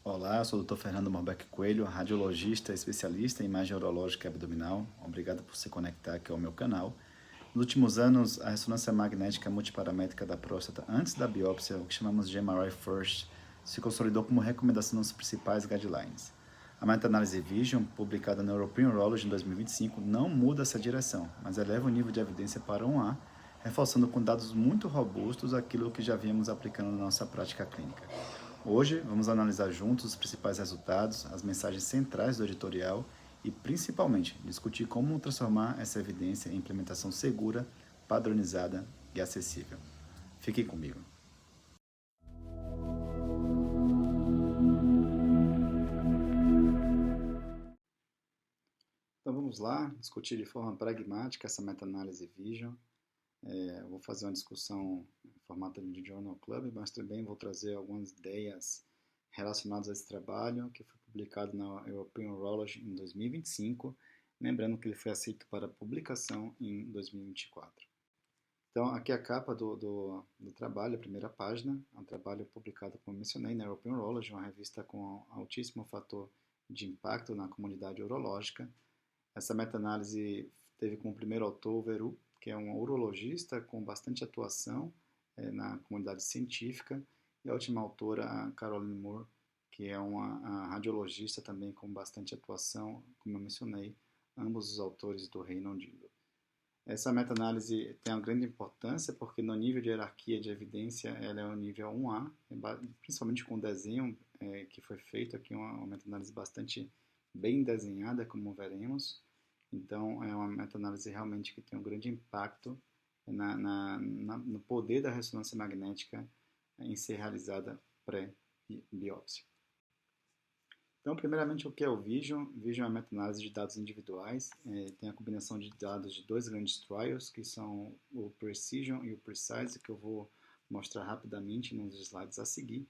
Olá, eu sou o Dr. Fernando Morbeck Coelho, radiologista especialista em imagem urológica e abdominal. Obrigado por se conectar aqui ao meu canal. Nos últimos anos, a ressonância magnética multiparamétrica da próstata antes da biópsia, o que chamamos de MRI FIRST, se consolidou como recomendação nos principais guidelines. A meta-análise Vision, publicada na European Urology em 2025, não muda essa direção, mas eleva o nível de evidência para 1A, reforçando com dados muito robustos aquilo que já vínhamos aplicando na nossa prática clínica. Hoje, vamos analisar juntos os principais resultados, as mensagens centrais do editorial e, principalmente, discutir como transformar essa evidência em implementação segura, padronizada e acessível. Fiquem comigo. Então vamos lá, discutir de forma pragmática essa meta-análise Vision. Eu vou fazer uma discussão em formato de Journal Club, mas também vou trazer algumas ideias relacionadas a esse trabalho, que foi publicado na European Urology em 2025, lembrando que ele foi aceito para publicação em 2024. Então, aqui é a capa do trabalho, a primeira página, é um trabalho publicado, como mencionei, na European Urology, uma revista com altíssimo fator de impacto na comunidade urológica. Essa meta-análise teve como primeiro autor o Veru, que é um urologista com bastante atuação na comunidade científica, e a última autora, a Caroline Moore, que é uma radiologista também com bastante atuação, como eu mencionei, ambos os autores do Reino Unido. Essa meta-análise tem uma grande importância porque no nível de hierarquia de evidência ela é o nível 1A, principalmente com o desenho que foi feito aqui, uma meta-análise bastante bem desenhada, como veremos. Então, é uma meta-análise realmente que tem um grande impacto no poder da ressonância magnética em ser realizada pré-biópsia. Então, primeiramente, o que é o Vision? Vision é uma meta-análise de dados individuais, tem a combinação de dados de dois grandes trials, que são o Precision e o Precise, que eu vou mostrar rapidamente nos slides a seguir.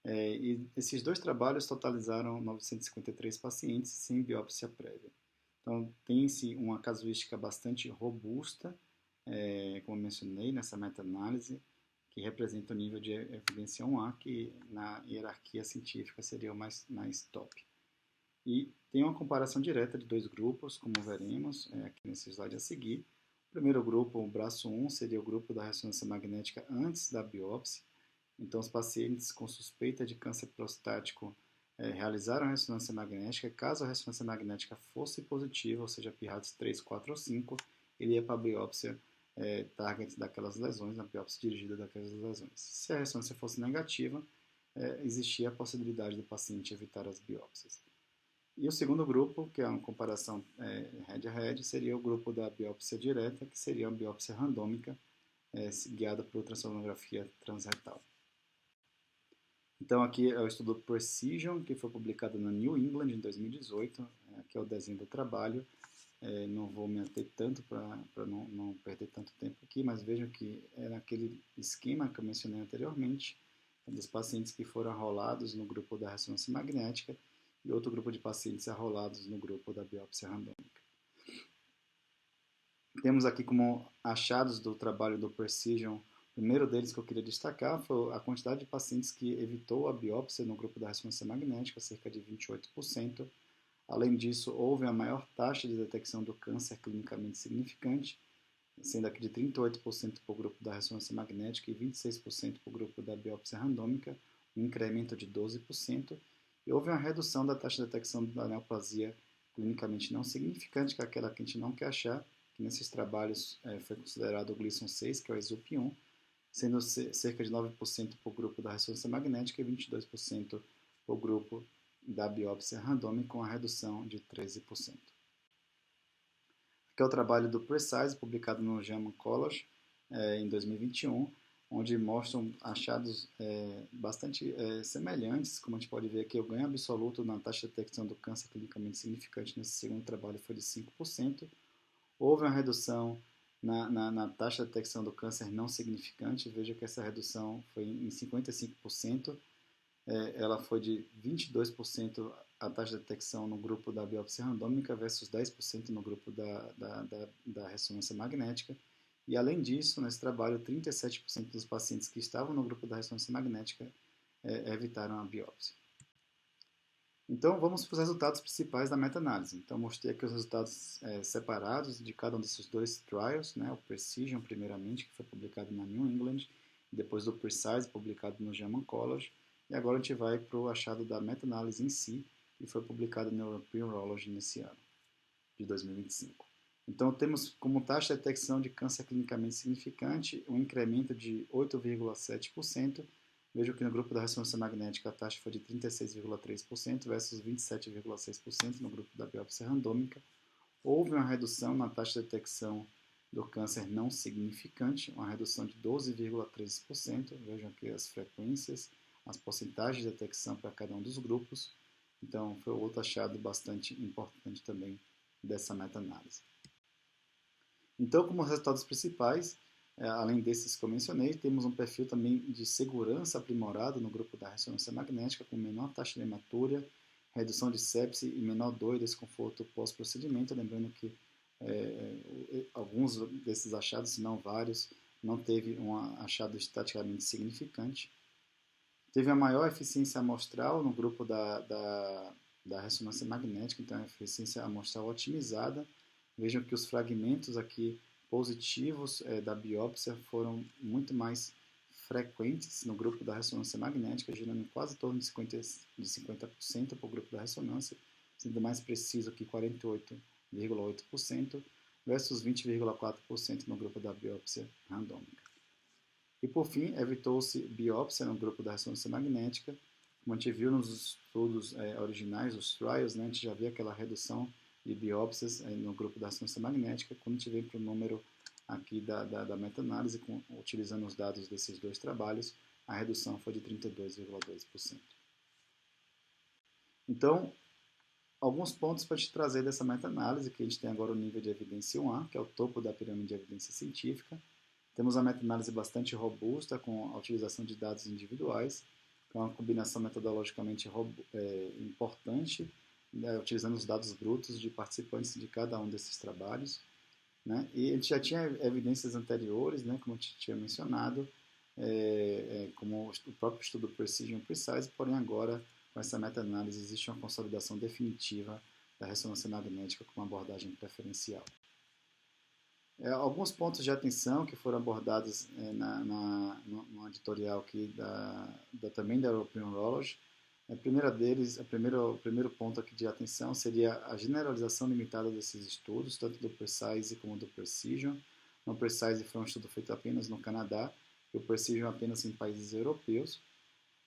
E esses dois trabalhos totalizaram 953 pacientes sem biópsia prévia. Então, tem-se uma casuística bastante robusta, como mencionei, nessa meta-análise, que representa o nível de evidência 1A, que na hierarquia científica seria o mais top. E tem uma comparação direta de dois grupos, como veremos aqui nesse slide a seguir. O primeiro grupo, o braço 1, seria o grupo da ressonância magnética antes da biópsia. Então, os pacientes com suspeita de câncer prostático realizaram a ressonância magnética. Caso a ressonância magnética fosse positiva, ou seja, PIRADS 3, 4 ou 5, ele ia para a biópsia target daquelas lesões, na biópsia dirigida daquelas lesões. Se a ressonância fosse negativa, existia a possibilidade do paciente evitar as biópsias. E o segundo grupo, que é uma comparação head-a-head, seria o grupo da biópsia direta, que seria uma biópsia randômica, guiada por ultrassonografia transretal. Então aqui é o estudo Precision, que foi publicado na New England em 2018, aqui é o desenho do trabalho. Não vou me ater tanto para não perder tanto tempo aqui, mas vejam que era aquele esquema que eu mencionei anteriormente, dos pacientes que foram arrolados no grupo da ressonância magnética e outro grupo de pacientes arrolados no grupo da biópsia randômica. Temos aqui como achados do trabalho do Precision. O primeiro deles que eu queria destacar foi a quantidade de pacientes que evitou a biópsia no grupo da ressonância magnética, cerca de 28%. Além disso, houve a maior taxa de detecção do câncer clinicamente significante, sendo aqui de 38% para o grupo da ressonância magnética e 26% para o grupo da biópsia randômica, um incremento de 12%. E houve uma redução da taxa de detecção da neoplasia clinicamente não significante, que é aquela que a gente não quer achar, que nesses trabalhos foi considerado o Gleason 6, que é o ESUP1, sendo cerca de 9% para o grupo da ressonância magnética e 22% para o grupo da biópsia randômica, com a redução de 13%. Aqui é o trabalho do Precise, publicado no JAMA College em 2021, onde mostram achados bastante semelhantes. Como a gente pode ver aqui, o ganho absoluto na taxa de detecção do câncer clinicamente significante nesse segundo trabalho foi de 5%. Houve uma redução na taxa de detecção do câncer não significante. Veja que essa redução foi em 55%. Ela foi de 22% a taxa de detecção no grupo da biópsia randômica versus 10% no grupo da ressonância magnética. E, além disso, nesse trabalho, 37% dos pacientes que estavam no grupo da ressonância magnética evitaram a biópsia. Então, vamos para os resultados principais da meta-análise. Então, mostrei aqui os resultados separados de cada um desses dois trials, né? O Precision, primeiramente, que foi publicado na New England, depois do Precise, publicado no JAMA College, e agora a gente vai para o achado da meta-análise em si, que foi publicado no European Urology nesse ano, de 2025. Então, temos como taxa de detecção de câncer clinicamente significante um incremento de 8,7%. Vejo que no grupo da ressonância magnética a taxa foi de 36,3% versus 27,6% no grupo da biópsia randômica. Houve uma redução na taxa de detecção do câncer não significante, uma redução de 12,3%. Vejam aqui as frequências, as porcentagens de detecção para cada um dos grupos. Então, foi outro achado bastante importante também dessa meta-análise. Então, como resultados principais, além desses que eu mencionei, temos um perfil também de segurança aprimorado no grupo da ressonância magnética, com menor taxa de hematúria, redução de sepse e menor dor e desconforto pós-procedimento. Lembrando que alguns desses achados, se não vários, não teve um achado estatisticamente significante. Teve a maior eficiência amostral no grupo da ressonância magnética, então a eficiência amostral otimizada. Vejam que os fragmentos aqui positivos da biópsia foram muito mais frequentes no grupo da ressonância magnética, girando em quase torno de 50% para o grupo da ressonância, sendo mais preciso aqui 48,8% versus 20,4% no grupo da biópsia randômica. E por fim, evitou-se biópsia no grupo da ressonância magnética. Como a gente viu nos estudos originais, os trials, né, a gente já vê aquela redução de biópsias no grupo da ressonância magnética. Quando a gente vem para o número aqui da meta-análise, utilizando os dados desses dois trabalhos, a redução foi de 32,2%. Então, alguns pontos para te trazer dessa meta-análise, que a gente tem agora o nível de evidência 1A, que é o topo da pirâmide de evidência científica. Temos uma meta-análise bastante robusta, com a utilização de dados individuais, que é uma combinação metodologicamente importante, né, utilizando os dados brutos de participantes de cada um desses trabalhos. Né? E a gente já tinha evidências anteriores, né, como eu tinha mencionado, como o próprio estudo Precision Precise, porém agora, com essa meta-análise, existe uma consolidação definitiva da ressonância magnética com uma abordagem preferencial. Alguns pontos de atenção que foram abordados no editorial aqui também da European Urology. O primeiro ponto aqui de atenção seria a generalização limitada desses estudos, tanto do Precise como do Precision. No Precise foi um estudo feito apenas no Canadá, e o Precision apenas em países europeus.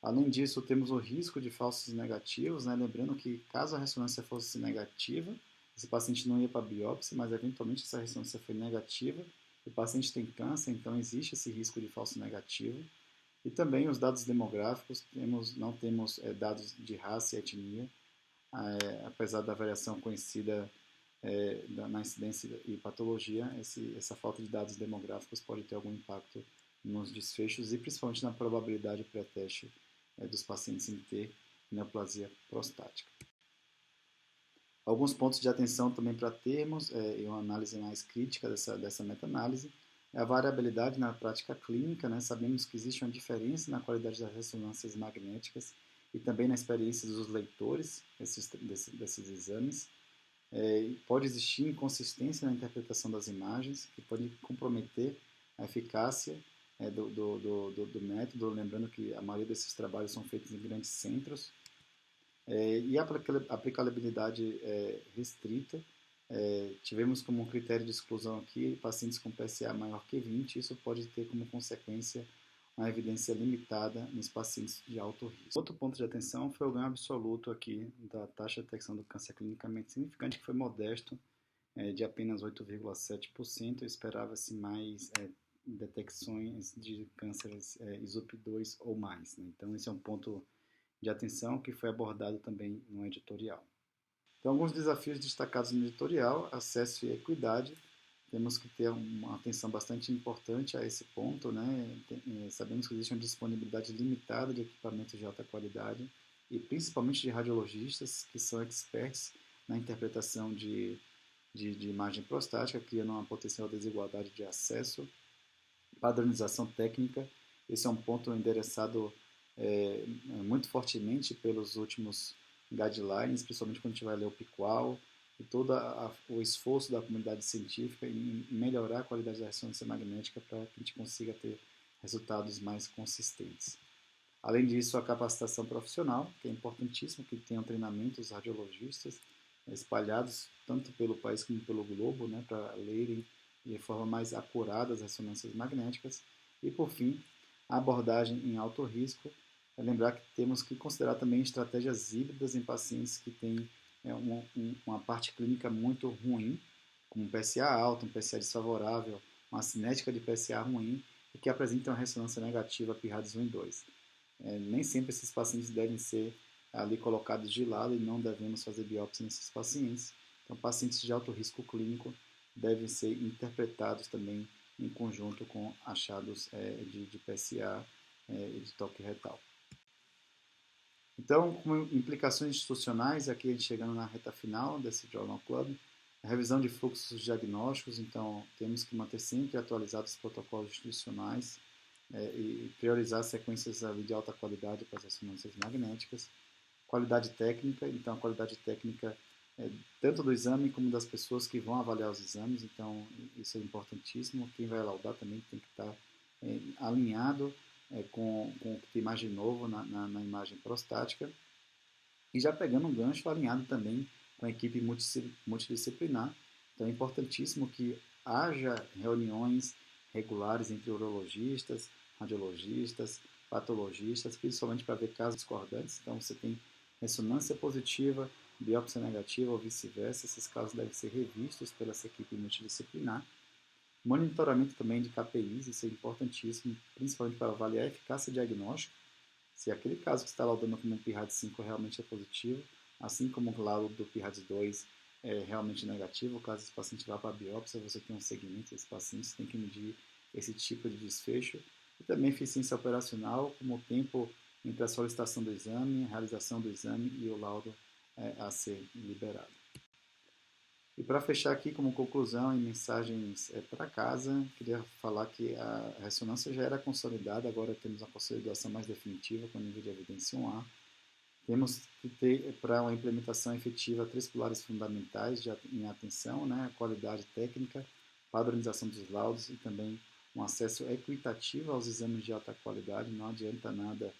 Além disso, temos o risco de falsos negativos, né? Lembrando que caso a ressonância fosse negativa, esse paciente não ia para a biópsia, mas eventualmente essa ressonância foi negativa, o paciente tem câncer, então existe esse risco de falso negativo. E também os dados demográficos, não temos dados de raça e etnia, apesar da variação conhecida na incidência e patologia, essa falta de dados demográficos pode ter algum impacto nos desfechos e principalmente na probabilidade pré-teste dos pacientes em ter neoplasia prostática. Alguns pontos de atenção também para termos, e uma análise mais crítica dessa meta-análise, é a variabilidade na prática clínica, né? Sabemos que existe uma diferença na qualidade das ressonâncias magnéticas e também na experiência dos leitores desses exames. Pode existir inconsistência na interpretação das imagens, que pode comprometer a eficácia do método, lembrando que a maioria desses trabalhos são feitos em grandes centros, e a aplicabilidade restrita. Tivemos como critério de exclusão aqui pacientes com PSA maior que 20, isso pode ter como consequência uma evidência limitada nos pacientes de alto risco. Outro ponto de atenção foi o ganho absoluto aqui da taxa de detecção do câncer clinicamente significante, que foi modesto, de apenas 8,7%. Esperava-se mais detecções de cânceres ISUP2 ou mais. Né? Então, esse é um ponto de atenção que foi abordado também no editorial. Então, alguns desafios destacados no editorial: acesso e equidade. Temos que ter uma atenção bastante importante a esse ponto, né? Sabemos que existe uma disponibilidade limitada de equipamentos de alta qualidade e principalmente de radiologistas que são experts na interpretação de imagem prostática, criando uma potencial desigualdade de acesso, padronização técnica. Esse é um ponto endereçado muito fortemente pelos últimos guidelines, principalmente quando a gente vai ler o PQAL, e todo o esforço da comunidade científica em melhorar a qualidade da ressonância magnética para que a gente consiga ter resultados mais consistentes. Além disso, a capacitação profissional, que é importantíssimo, que tenham treinamento os radiologistas espalhados tanto pelo país como pelo globo, né, para lerem de forma mais acurada as ressonâncias magnéticas. E, por fim, a abordagem em alto risco. É lembrar que temos que considerar também estratégias híbridas em pacientes que têm uma parte clínica muito ruim, como um PSA alto, um PSA desfavorável, uma cinética de PSA ruim e que apresentam uma ressonância negativa PIRADS 1 e 2. Nem sempre esses pacientes devem ser ali colocados de lado e não devemos fazer biópsia nesses pacientes. Então, pacientes de alto risco clínico devem ser interpretados também em conjunto com achados de PSA e de toque retal. Então, como implicações institucionais, aqui a gente chegando na reta final desse Journal Club, a revisão de fluxos diagnósticos, então temos que manter sempre atualizados os protocolos institucionais e priorizar sequências ali de alta qualidade para as ressonâncias magnéticas. Qualidade técnica, então a qualidade técnica tanto do exame como das pessoas que vão avaliar os exames, então isso é importantíssimo. Quem vai laudar também tem que estar alinhado com o que tem mais de novo na imagem prostática. E já pegando um gancho, alinhado também com a equipe multidisciplinar. Então é importantíssimo que haja reuniões regulares entre urologistas, radiologistas, patologistas, principalmente para ver casos discordantes. Então você tem ressonância positiva, biópsia negativa ou vice-versa. Esses casos devem ser revistos pela essa equipe multidisciplinar. Monitoramento também de KPIs, isso é importantíssimo, principalmente para avaliar a eficácia diagnóstica. Se aquele caso que está laudando como um PIRADS 5 realmente é positivo, assim como o laudo do PIRADS 2 é realmente negativo, caso esse paciente vá para a biópsia, você tem um segmento desse paciente, você tem que medir esse tipo de desfecho. E também eficiência operacional, como o tempo entre a solicitação do exame, a realização do exame e o laudo a ser liberado. E para fechar aqui como conclusão e mensagens para casa, queria falar que a ressonância já era consolidada, agora temos a consolidação mais definitiva com o nível de evidência 1A. Temos que ter, para uma implementação efetiva, 3 pilares fundamentais em atenção, né? A qualidade técnica, padronização dos laudos e também um acesso equitativo aos exames de alta qualidade. Não adianta nada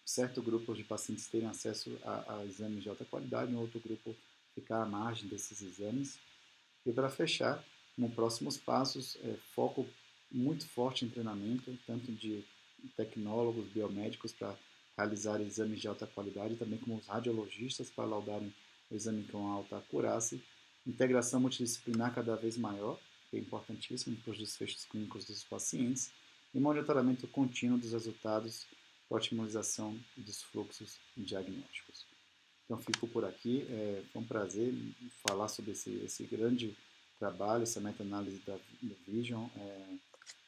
certo grupo de pacientes terem acesso a exames de alta qualidade e um outro grupo ficar à margem desses exames. E para fechar, nos próximos passos, foco muito forte em treinamento, tanto de tecnólogos, biomédicos para realizar exames de alta qualidade, também como os radiologistas para laudarem o exame com alta acurácia, integração multidisciplinar cada vez maior, que é importantíssimo para os desfechos clínicos dos pacientes, e monitoramento contínuo dos resultados para otimização dos fluxos diagnósticos. Então, fico por aqui. Foi um prazer falar sobre esse grande trabalho, essa meta-análise do Vision,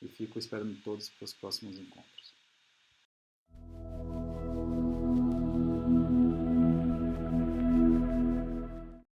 e fico esperando todos para os próximos encontros.